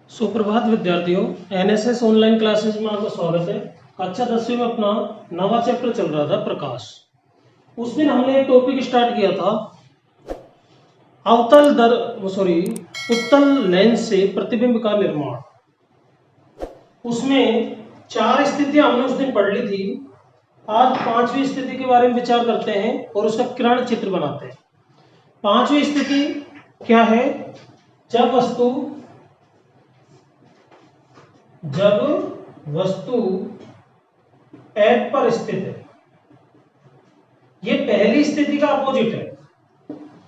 सुप्रभात विद्यार्थियों। NSS online classes में आपका स्वागत है। कक्षा 10वीं में अपना नवा चैप्टर चल रहा था प्रकाश। उस दिन हमने एक टॉपिक स्टार्ट किया था उत्तल लेंस से प्रतिबिंब का निर्माण। उसमें 4 स्थितियां हमने उस दिन पढ़ ली थी। आज 5वीं स्थिति के बारे में विचार करते हैं और उसका किरण चित्र बनाते हैं। 5वीं स्थिति क्या है? जब वस्तु F पर स्थित है। यह पहली स्थिति का अपोजिट है।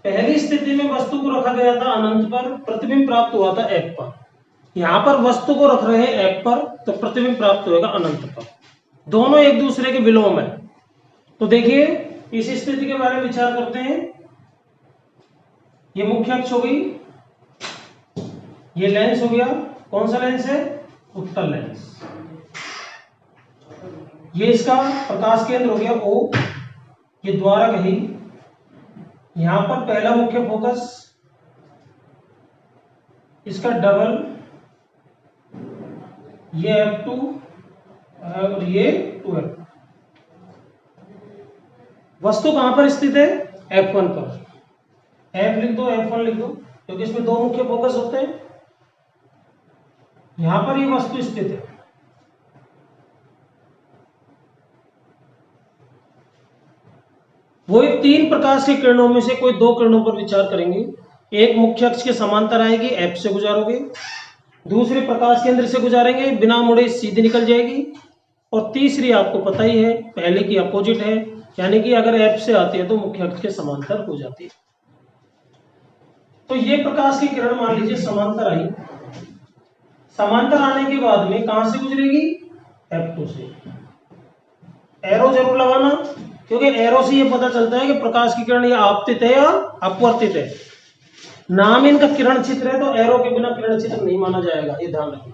पहली स्थिति में वस्तु को रखा गया था अनंत पर, प्रतिबिंब प्राप्त हुआ था F पर। यहां पर वस्तु को रख रहे हैं F पर, तो प्रतिबिंब प्राप्त होगा अनंत पर। दोनों एक दूसरे के विलोम है। तो देखिए इस स्थिति के बारे में विचार करते हैं। ये मुख्य अक्ष हो गई, ये लेंस हो गया। कौन सा लेंस है? उत्तल लेंस। ये इसका प्रकाश केंद्र हो गया O, ये द्वारक है। यहां पर पहला मुख्य फोकस, इसका डबल, ये F2 और ये 2F। वस्तु कहां पर स्थित है? F1 पर। F लिख दो, F1 लिख दो, क्योंकि इसमें दो मुख्य फोकस होते हैं। यहां पर ये वस्तु स्थित है। वो 3 प्रकाश के किरणों में से कोई 2 किरणों पर विचार करेंगे। एक मुख्य अक्ष के समांतर आएगी, F से गुजारोगे। दूसरे प्रकाश केंद्र से गुजारेंगे, बिना मुड़े सीधी निकल जाएगी। और तीसरी आपको पता ही है, पहले की अपोजिट है, यानी कि अगर F से आती है तो मुख्य अक्ष के समांतर हो जाती है। तो ये प्रकाश की किरण मान लीजिए समांतर आई। समांतर आने के बाद में कहां से गुजरेगी? F2 से। एरो जरूर लगाना, क्योंकि एरो से ये पता चलता है कि प्रकाश की किरण ये आपतित है या अपवर्तित है। नाम इनका किरण चित्र है, तो एरो के बिना किरण चित्र नहीं माना जाएगा, ये ध्यान रखना।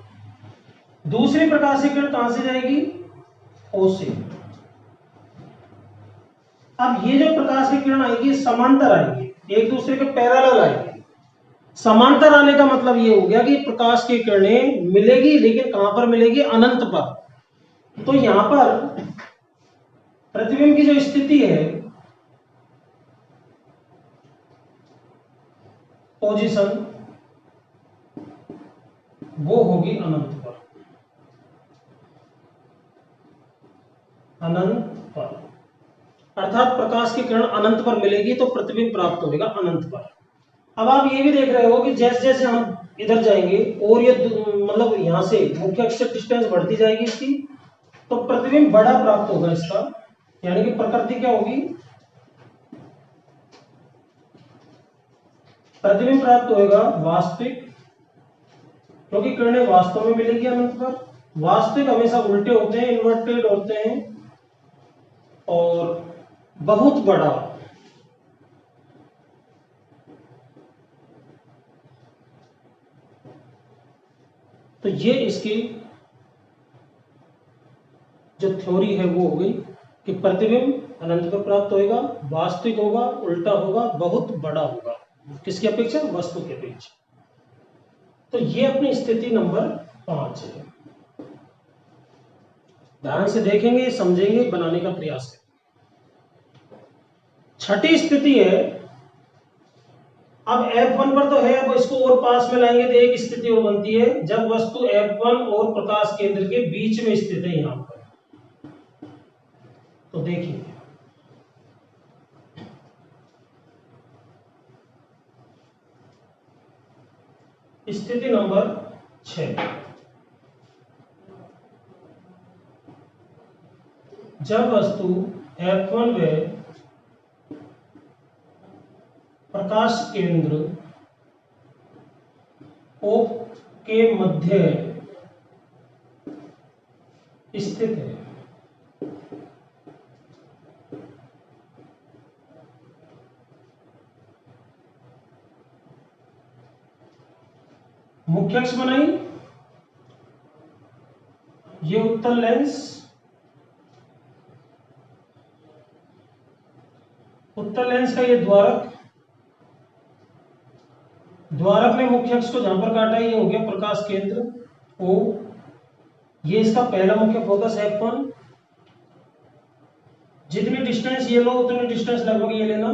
दूसरी प्रकाश की किरण कहां से जाएगी? O से। अब ये जो प्रकाश की किरण आएगी समांतर आएगी, एक दूसरे के पैरेलल आएगी। समांतर आने का मतलब ये हो गया कि प्रकाश की किरणें मिलेगी, लेकिन कहां पर मिलेगी? अनंत पर। तो यहां पर प्रतिबिंब की जो स्थिति है, पोजीशन, वो होगी अनंत पर। अनंत पर अर्थात प्रकाश की किरण अनंत पर मिलेगी तो प्रतिबिंब प्राप्त होगा अनंत पर। अब आप ये भी देख रहे हो कि जैसे जैसे हम इधर जाएंगे और ये मतलब यहां से मुख्य अक्ष से डिस्टेंस बढ़ती जाएगी इसकी, तो प्रतिबिंब बड़ा प्राप्त होगा इसका। यानी कि प्रकृति क्या होगी? प्रतिबिंब प्राप्त होगा वास्तविक, क्योंकि किरणें वास्तव में मिलेगी अनंत पर। वास्तविक हमेशा उल्टे होते हैं, इन्वर्टेड होते हैं, और बहुत बड़ा। तो ये इसकी जो थ्योरी है वो हो गई कि प्रतिबिंब अनंत पर प्राप्त होगा, वास्तविक होगा, उल्टा होगा, बहुत बड़ा होगा। किसकी अपेक्षा? वस्तु की अपेक्षा। तो ये अपनी स्थिति नंबर 5 है। ध्यान से देखेंगे, समझेंगे, बनाने का प्रयास करें। छठी स्थिति है, अब F1 पर तो है, अब इसको और पास में लाएंगे तो एक स्थिति और बनती है जब वस्तु F1 और प्रकाश केंद्र के बीच में स्थित है यहां पर। तो देखिए स्थिति नंबर 6, जब वस्तु F1 में प्रकाश केंद्र O के मध्य स्थित है। मुख्य अक्ष बनाई, ये उत्तल लेंस, उत्तल लेंस का ये द्वारक द्वारक ने मुख्य अक्ष को जहां पर काटा है ये हो गया प्रकाश केंद्र O, ये इसका पहला मुख्य फोकस F1। जितनी डिस्टेंस ये लो उतनी डिस्टेंस लगभग ये लेना,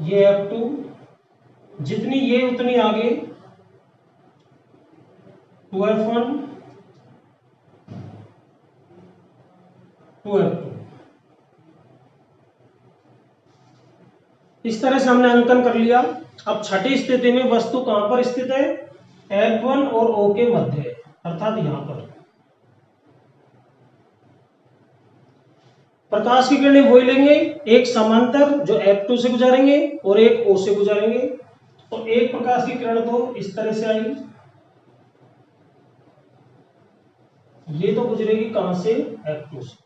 ये F2, जितनी ये उतनी आगे 2F1 2F2। इस तरह से हमने अंकन कर लिया। अब छठी स्थिति में वस्तु कहां पर स्थित है, F1 और O के मध्य है, अर्थात यहां पर। प्रकाश की किरणें वही लेंगे, एक समांतर जो F2 से गुजारेंगे और एक O से गुजारेंगे। तो एक प्रकाश की किरण तो इस तरह से आएगी, ये तो गुजरेगी कहां से, F2 से।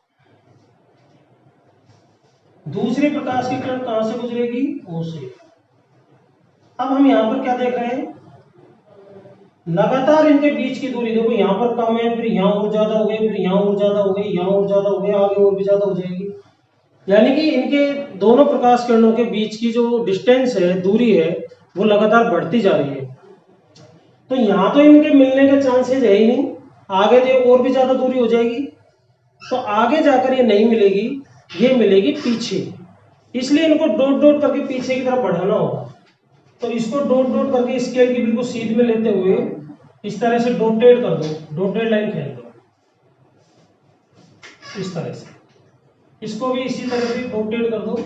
दूसरी प्रकाश की किरण कहां से गुजरेगी, O से। अब हम यहां पर क्या देख रहे हैं, लगातार इनके बीच की दूरी देखो, यहां पर कम है, फिर यहां और ज्यादा हो गई, फिर यहां और ज्यादा हो गई, यहां और ज्यादा हो गई, आगे और भी ज्यादा हो जाएगी। यानी कि इनके दोनों प्रकाश किरणों के बीच की जो डिस्टेंस है, दूरी है, वो लगातार बढ़ती जा रही है। तो यहां तो इनके मिलने के चांसेस है ही नहीं, आगे तो और भी ज्यादा दूरी हो जाएगी। तो आगे जाकर ये नहीं मिलेगी, ये मिलेगी पीछे, इसलिए इनको डॉट डॉट करके पीछे की तरफ बढ़ाना होगा। तो इसको डॉट डॉट करके स्केल की बिल्कुल सीध में लेते हुए इस तरह से डॉटेड कर दो, डॉटेड लाइन खींच दो इस तरह से, इसको भी इसी तरह से डॉटेड कर दो।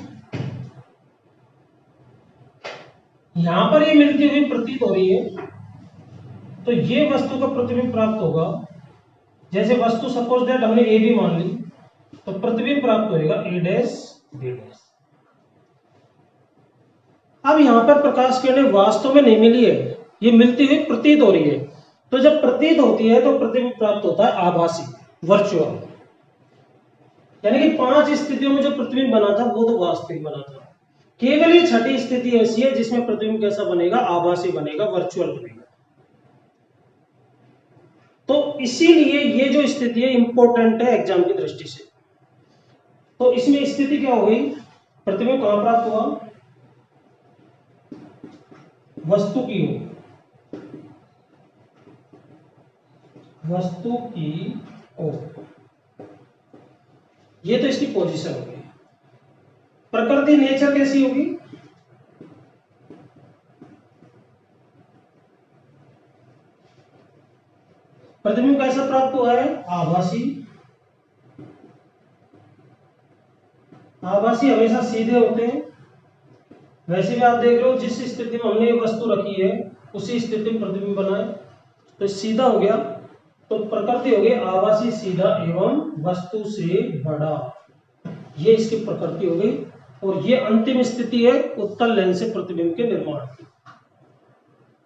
यहां पर ये मिलती हुई प्रतीत हो रही है, तो ये वस्तु का प्रतिबिंब प्राप्त होगा। जैसे वस्तु सपोज दैट हमने ए बी मान ली, तो प्रतिबिंब प्राप्त होगा ए डैश बी डैश। अब यहां पर प्रकाश किरणें वास्तव में नहीं मिली है, ये मिलती हुई प्रतीत हो रही है। तो जब प्रतीत होती है तो प्रतिबिंब प्राप्त होता है आभासी, वर्चुअल। यानी कि 5 स्थितियों में जो प्रतिबिंब बना था वो तो वास्तविक बना था। केवल ये छठी स्थिति ऐसी है जिसमें प्रतिबिंब कैसा बनेगा, आभासी बनेगा, वर्चुअल बनेगा। तो इसीलिए ये जो स्थिति है इंपॉर्टेंट है एग्जाम की दृष्टि से। तो इसमें स्थिति क्या हो गई, प्रतिबिंब कहां प्राप्त हुआ, वस्तु की ओर, वस्तु की ओर, ये तो इसकी पोजीशन होगी। प्रकृति नेचर कैसी होगी, प्रतिबिंब कैसा प्राप्त हुआ है, आभासी। आभासी हमेशा सीधे होते हैं। वैसे भी आप देख रहे हो जिस स्थिति में हमने ये वस्तु रखी है उसी स्थिति में प्रतिबिंब बना है, तो सीधा हो गया। तो प्रकृति हो गई आभासी, सीधा एवं वस्तु से बड़ा, ये इसकी प्रकृति हो गई। और ये अंतिम स्थिति है उत्तल लेंस से प्रतिबिंब के निर्माण की।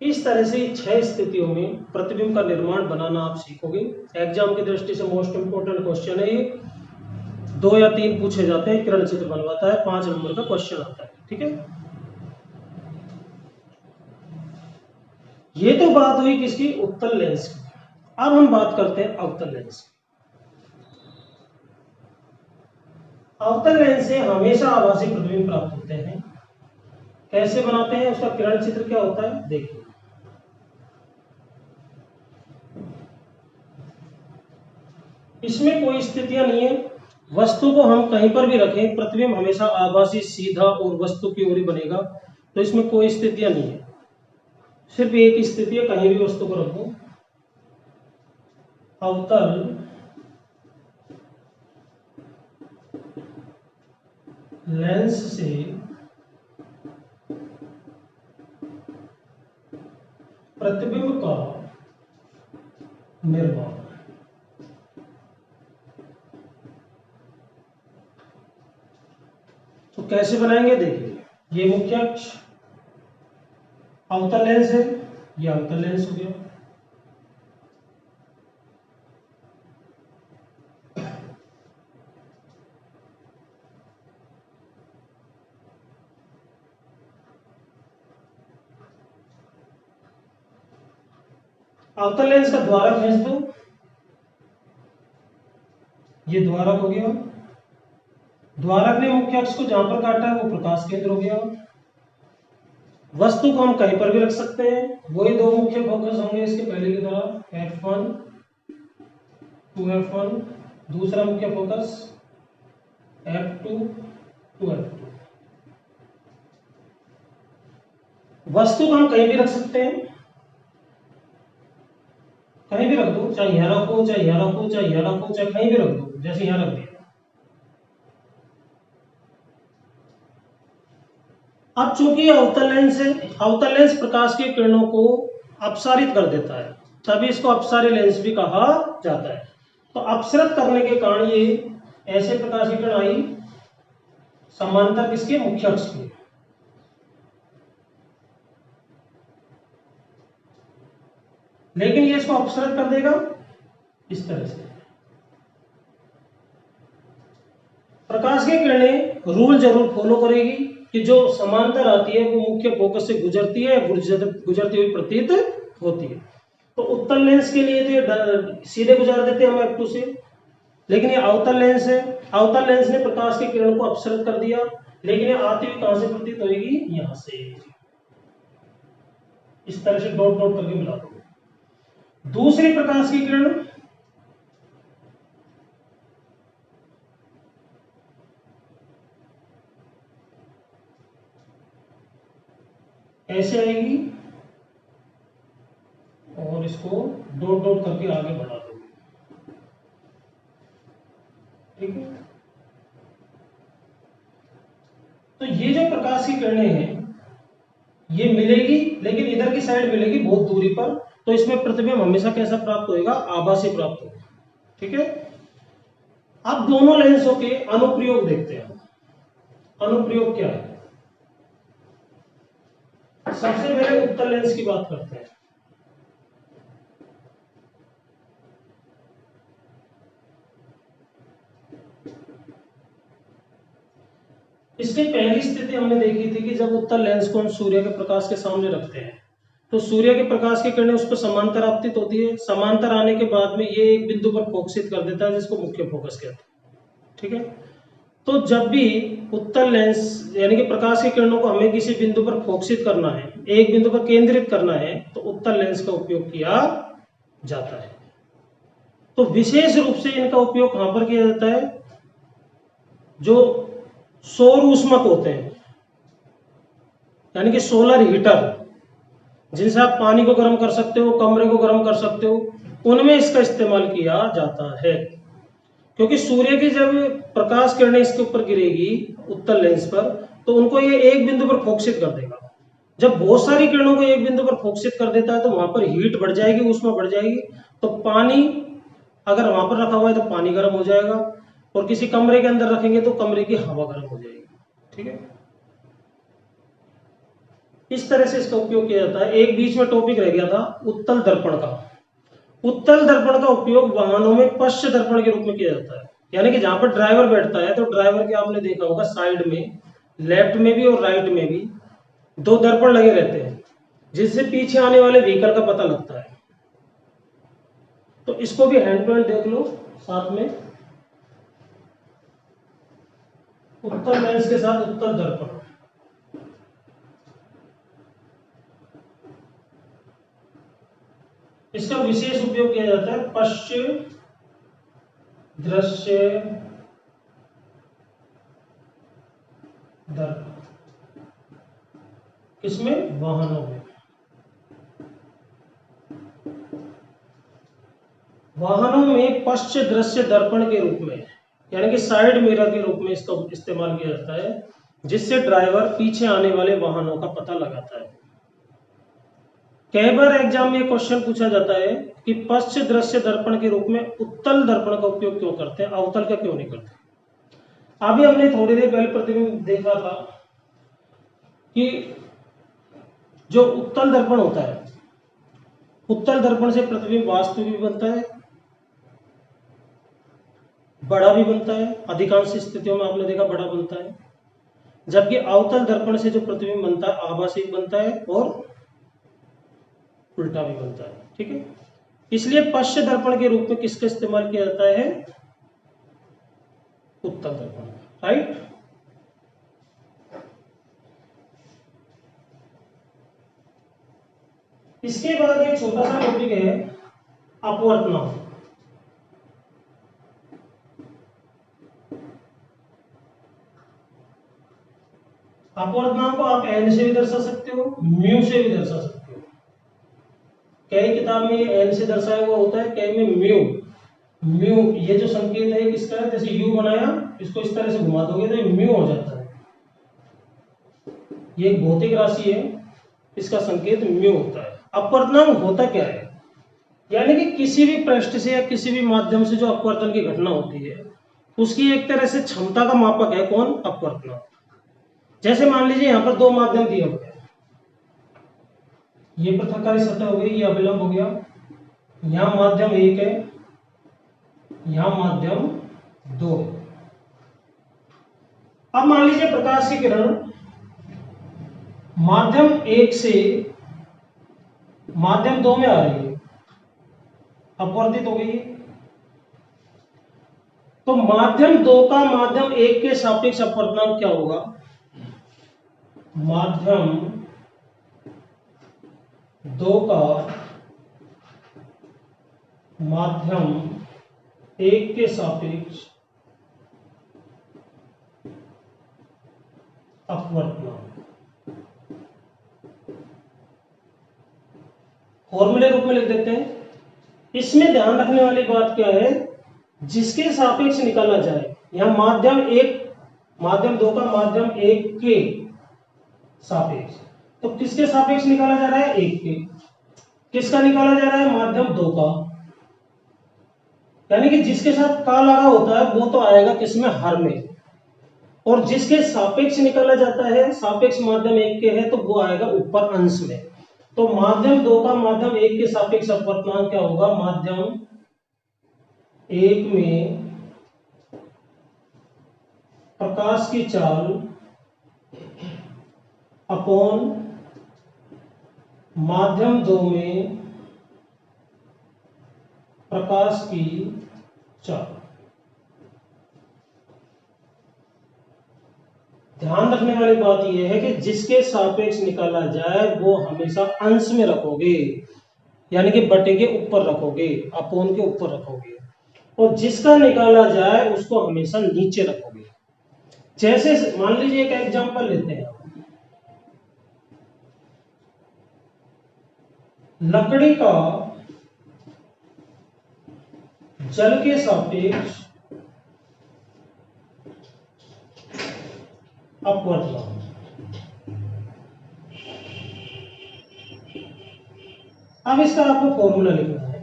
इस तरह से 6 स्थितियों में प्रतिबिंब का निर्माण बनाना आप सीखोगे। एग्जाम की दृष्टि से मोस्ट इंपोर्टेंट क्वेश्चन है ये, 2 या 3 पूछे जाते हैं, किरण चित्र बनवाता है, 5 नंबर का क्वेश्चन आता है। ठीक है, ये तो बात हुई किसकी, उत्तल लेंस की। अब हम बात करते हैं अवतल लेंस की। अवतल लेंस से हमेशा आभासी प्रतिबिंब प्राप्त होते हैं। कैसे बनाते हैं, उसका किरण चित्र क्या होता है देखिए। इसमें कोई स्थितियां नहीं है, वस्तु को हम कहीं पर भी रखें प्रतिबिंब हमेशा आभासी, सीधा और वस्तु की ओर ही बनेगा। तो इसमें कोई स्थितियां नहीं है, सिर्फ एक स्थिति है, कहीं भी वस्तु को रखो। अवतल लेंस से प्रतिबिंब का निर्माण। तो कैसे बनाएंगे देखिए, ये मुख्य अक्ष अवतल लेंस है, ये अवतल लेंस हो गया। अवतल लेंस का द्वारक खींच दो, ये द्वारक हो गया। द्वारक ने मुख्य अक्ष को जहां पर काटा है वो प्रकाश केंद्र हो गया। वस्तु को हम कहीं पर भी रख सकते हैं, वही दो मुख्य फोकस होंगे इसके पहले की तरह F1 टू F1, दूसरा मुख्य फोकस F2 टू F2। वस्तु को हम कहीं भी रख सकते हैं, कहीं भी रख दो, चाहे यहाँ रखो, चाहे यहाँ रखो, चाहे यहाँ रखो, चाहे कहीं भी रख दो, जैसे यहाँ रख दिया। अब चूंकि अवतल लेंस है, अवतल लेंस प्रकाश की किरणों को अपसारित कर देता है, तभी इसको अपसारी लेंस भी कहा जाता है। तो अपसरित करने के कारण ये ऐसे प्रकाश की किरण आई समांतर किसके, मुख्य अक्ष के। लेकिन ये इसको अपसरित कर देगा इस तरह से। प्रकाश की किरणें रूल जरूर फॉलो करेगी कि जो समांतर आती है वो मुख्य फोकस से गुजरती है, गुजरती हुई प्रतीत होती है। तो उत्तल लेंस के लिए तो सीधे गुजार देते हैं हम F2 से, लेकिन ये अवतल लेंस है, अवतल लेंस ने प्रकाश की किरण को अपसरित कर दिया, लेकिन ये आती हुई कहां से प्रतीत होगी, यहां से। इस तरह से डॉट डॉट करके मिला दो। दूसरी प्रकाश की किरण ऐसे आएगी और इसको डॉट डॉट करके आगे बढ़ा दो, ठीक है। तो ये जो प्रकाश की किरणें हैं ये मिलेगी, लेकिन इधर की साइड मिलेगी बहुत दूरी पर, तो इसमें प्रतिबिंब हमेशा कैसा प्राप्त होगा, आभासी प्राप्त होगा, ठीक है। अब दोनों लेंसों के अनुप्रयोग देखते हैं। अनुप्रयोग क्या है, सबसे पहले उत्तल लेंस की बात करते हैं। इसकी पहली स्थिति हमने देखी थी कि जब उत्तल लेंस को हम सूर्य के प्रकाश के सामने रखते हैं तो सूर्य के प्रकाश की किरणें उस पर समांतर आपतित होती है, समांतर आने के बाद में ये एक बिंदु पर फोकसित कर देता है जिसको मुख्य फोकस कहते हैं, ठीक है। तो जब भी उत्तल लेंस यानी कि प्रकाश की किरणों को हमें किसी बिंदु पर फोकसित करना है, एक बिंदु पर केंद्रित करना है, तो उत्तल लेंस का उपयोग किया जाता है। तो विशेष रूप से इनका उपयोग कहां पर किया जाता है, जो सौर ऊष्मक होते हैं यानी कि सोलर हीटर, जिनसे आप पानी को गर्म कर सकते हो, कमरे को गर्म कर सकते हो, उनमें इसका इस्तेमाल किया जाता है। क्योंकि सूर्य की जब प्रकाश किरणें इसके ऊपर गिरेगी उत्तल लेंस पर, तो उनको ये एक बिंदु पर फोकसित कर देगा। जब बहुत सारी किरणों को एक बिंदु पर फोकसित कर देता है तो वहां पर हीट बढ़ जाएगी, ऊष्मा बढ़ जाएगी, तो पानी अगर वहां पर रखा हुआ है तो पानी गर्म हो जाएगा, और किसी कमरे के अंदर रखेंगे तो कमरे की हवा गर्म हो जाएगी, ठीक है। इस तरह से इसका उपयोग किया जाता है। एक बीच में टॉपिक रह गया था उत्तल दर्पण का। उत्तल दर्पण का उपयोग वाहनों में पश्च दर्पण के रूप में किया जाता है, यानी कि जहां पर ड्राइवर बैठता है तो ड्राइवर के आपने देखा होगा साइड में, लेफ्ट में भी और राइट में भी दो दर्पण लगे रहते हैं जिससे पीछे आने वाले व्हीकल का पता लगता है। तो इसको भी हैंड टू हैंड देख लो साथ में, उत्तल लेंस के साथ उत्तल दर्पण। इसका विशेष उपयोग किया जाता है पश्च दृश्य दर्पण, किसमें, वाहनों में। वाहनों में पश्च दृश्य दर्पण के रूप में यानी कि साइड मिरर के रूप में इसका इस्तेमाल किया जाता है, जिससे ड्राइवर पीछे आने वाले वाहनों का पता लगाता है। कई बार एग्जाम में क्वेश्चन पूछा जाता है कि पश्च दृश्य दर्पण के रूप में उत्तल दर्पण का उपयोग क्यों करते हैं, अवतल का क्यों नहीं करते। अभी हमने थोड़ी देर पहले प्रतिबिंब देखा था कि जो उत्तल दर्पण होता है, उत्तल दर्पण से प्रतिबिंब वास्तविक भी बनता है, बड़ा भी बनता है, अधिकांश स्थितियों में आपने देखा बड़ा बनता है, जबकि अवतल दर्पण से जो प्रतिबिंब बनता है आभासी बनता है और उल्टा भी बनता है, ठीक है। इसलिए पश्च दर्पण के रूप में किसका इस्तेमाल किया जाता है, उत्तल दर्पण, राइट। इसके बाद एक छोटा सा टॉपिक है अपवर्तनांक। अपवर्तनांक को आप एन से भी दर्शा सकते हो, म्यू से भी दर्शा सकते हो। कई किताब में ये एन से दर्शाया हुआ होता है, कई में म्यू। म्यू ये जो संकेत है किसका है, जैसे यू बनाया, इसको इस तरह से घुमा दोगे तो ये म्यू हो जाता है। ये एक भौतिक राशि है, इसका संकेत म्यू होता है। अपवर्तनांक होता क्या है, यानी कि किसी भी पृष्ठ से या किसी भी माध्यम से जो अपवर्तन की घटना होती है उसकी एक तरह से क्षमता का मापक है कौन, अपवर्तनांक। जैसे मान लीजिए यहाँ पर दो माध्यम दिए हुए हैं, ये पृथककारी सतह हो गई, ये अभिलंब हो गया, यहाँ माध्यम 1 है, यहाँ माध्यम 2 है। अब मान लीजिए प्रकाश की किरण माध्यम 1 से माध्यम 2 में आ रही है, अपवर्तित हो गई है। तो माध्यम 2 का माध्यम 1 के सापेक्ष अपवर्तनांक क्या होगा, माध्यम 2 का माध्यम 1 के सापेक्ष अपवर्तनांक। फॉर्मूले रूप में लिख देते हैं। इसमें ध्यान रखने वाली बात क्या है, जिसके सापेक्ष निकाला जाए, यहां माध्यम 2 का माध्यम 1 के सापेक्ष, तो किसके सापेक्ष निकाला जा रहा है, 1 के। किसका निकाला जा रहा है, माध्यम 2 का, यानी कि जिसके साथ का लगा होता है वो तो आएगा किसमें, हर में, और जिसके सापेक्ष निकाला जाता है, सापेक्ष माध्यम 1 के है, तो वो आएगा ऊपर अंश में। तो माध्यम 2 का माध्यम 1 के सापेक्ष अपवर्तनांक क्या होगा, माध्यम 1 में प्रकाश की चाल अपॉन माध्यम 2 में प्रकाश की चाल। ध्यान रखने वाली बात यह है कि जिसके सापेक्ष निकाला जाए वो हमेशा अंश में रखोगे, यानी कि बटे के ऊपर रखोगे, अपोन के ऊपर रखोगे, और जिसका निकाला जाए उसको हमेशा नीचे रखोगे। जैसे मान लीजिए एक एग्जांपल लेते हैं, लकड़ी का जल के सापेक्ष अपवर्तनांक। अब इसका आपको फॉर्मूला लिखना है।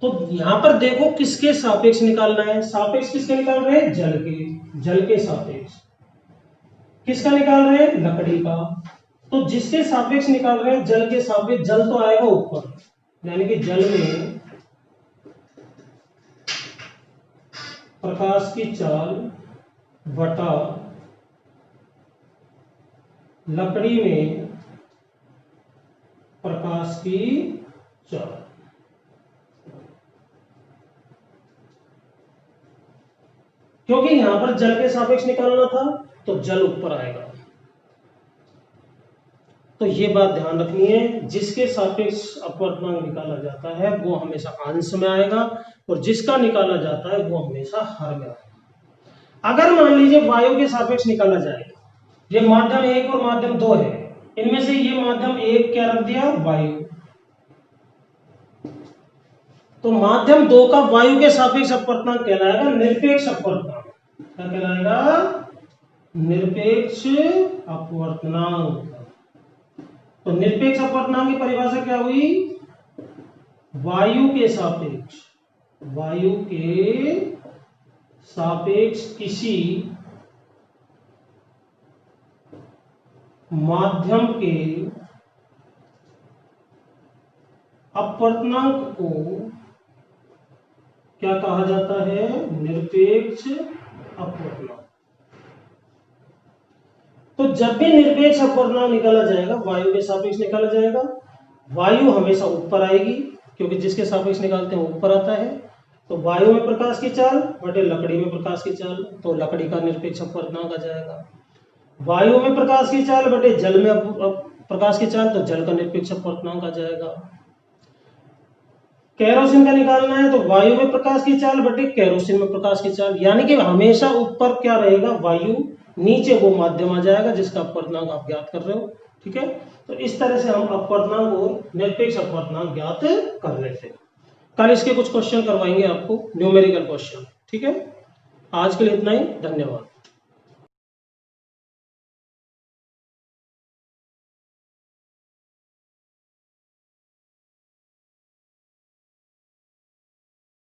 तो यहां पर देखो किसके सापेक्ष निकालना है, सापेक्ष किसके निकाल रहे हैं, जल के सापेक्ष। किसका निकाल रहे हैं, लकड़ी का। तो जिसके सापेक्ष निकाल रहे हैं जल के सापेक्ष, जल तो आएगा ऊपर, यानी कि जल में प्रकाश की चाल बटा लकड़ी में प्रकाश की चाल। क्योंकि यहां पर जल के सापेक्ष निकालना था तो जल ऊपर आएगा। तो ये बात ध्यान रखनी है, जिसके सापेक्ष अपवर्तनांक निकाला जाता है वो हमेशा अंश में आएगा, और जिसका निकाला जाता है वो हमेशा हर में आएगा। अगर मान लीजिए वायु के सापेक्ष निकाला जाए, ये माध्यम 1 और माध्यम 2 है, इनमें से ये माध्यम 1 क्या रख दिया, वायु। तो माध्यम 2 का वायु के सापेक्ष अपवर्तनांक कहलाएगा निरपेक्ष अपवर्तनांक। क्या कहलाएगा, निरपेक्ष अपवर्तनांक। तो निरपेक्ष अपवर्तनांक की परिभाषा क्या हुई, वायु के सापेक्ष किसी माध्यम के अपवर्तनांक को क्या कहा जाता है, निरपेक्ष अपवर्तनांक। तो जब भी निरपेक्ष अपवर्तनांक निकाला जाएगा, वायु के सापेक्ष निकाला जाएगा, वायु हमेशा ऊपर आएगी, क्योंकि जिसके सापेक्ष निकालते हैं ऊपर आता है। तो वायु में प्रकाश की चाल बटे लकड़ी में प्रकाश की चाल, तो लकड़ी का निरपेक्ष अपवर्तनांक आ जाएगा। वायु में प्रकाश की चाल बटे जल में प्रकाश की चाल, तो जल का निरपेक्ष अपवर्तनांक आ जाएगा। केरोसिन का निकालना है तो वायु में प्रकाश की चाल बटे केरोसिन में प्रकाश की चाल, यानी कि हमेशा ऊपर क्या रहेगा वायु, नीचे वो माध्यम आ जाएगा जिसका अपवर्तनांक आप ज्ञात कर रहे हो। ठीक है, तो इस तरह से हम अपवर्तनांक और निरपेक्ष अपवर्तनांक ज्ञात कर रहे थे। कल इसके कुछ क्वेश्चन करवाएंगे आपको, न्यूमेरिकल क्वेश्चन। ठीक है, आज के लिए इतना ही, धन्यवाद।